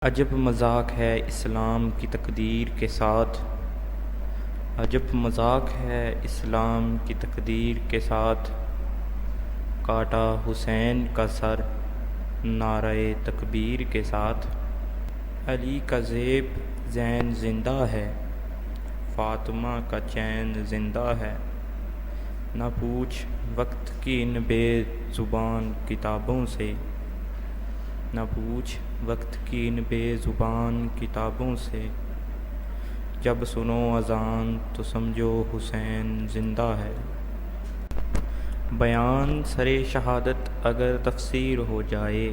عجب مذاق ہے اسلام کی تقدیر کے ساتھ، عجب مذاق ہے اسلام کی تقدیر کے ساتھ، کاٹا حسین کا سر نعرہ تکبیر کے ساتھ۔ علی کا زیب زین زندہ ہے، فاطمہ کا چین زندہ ہے، نہ پوچھ وقت کی ان بے زبان کتابوں سے، نہ پوچھ وقت کی ان بے زبان کتابوں سے، جب سنو اذان تو سمجھو حسین زندہ ہے۔ بیان سر شہادت اگر تفسیر ہو جائے،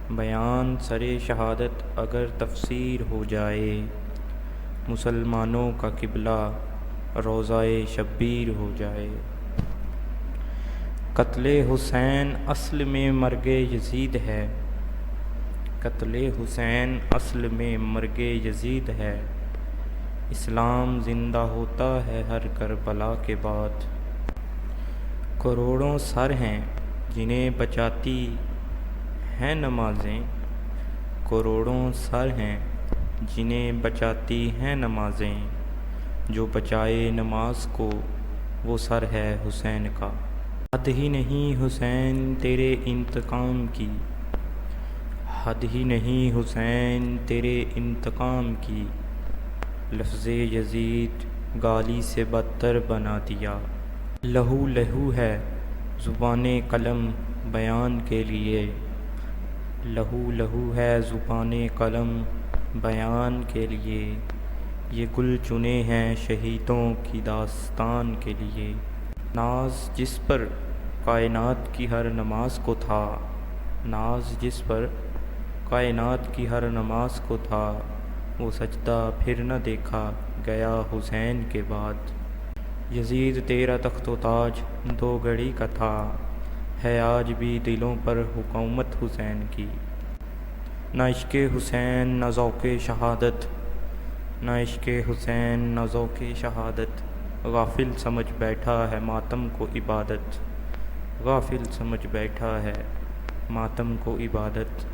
بیان سر شہادت اگر تفسیر ہو جائے، مسلمانوں کا قبلہ روضہ شبیر ہو جائے۔ قتل حسین اصل میں مرگ یزید ہے، قتل حسین اصل میں مرگ یزید ہے، اسلام زندہ ہوتا ہے ہر کربلا کے بعد۔ کروڑوں سر ہیں جنہیں بچاتی ہیں نمازیں، کروڑوں سر ہیں جنہیں بچاتی ہیں نمازیں، جو بچائے نماز کو وہ سر ہے حسین کا۔ حد ہی نہیں حسین تیرے انتقام کی، حد ہی نہیں حسین تیرے انتقام کی، لفظ یزید گالی سے بدتر بنا دیا۔ لہو لہو ہے زبان قلم بیان کے لیے، لہو لہو ہے زبان قلم بیان کے لیے، یہ گل چنے ہیں شہیدوں کی داستان کے لیے۔ ناز جس پر کائنات کی ہر نماز کو تھا، ناز جس پر کائنات کی ہر نماز کو تھا، وہ سجدہ پھر نہ دیکھا گیا حسین کے بعد۔ یزید تیرا تخت و تاج دو گھڑی کا تھا، ہے آج بھی دلوں پر حکومت حسین کی۔ نہ عشق حسین نہ ذوق شہادت، نہ عشق حسین نہ ذوق شہادت، غافل سمجھ بیٹھا ہے ماتم کو عبادت، غافل سمجھ بیٹھا ہے ماتم کو عبادت۔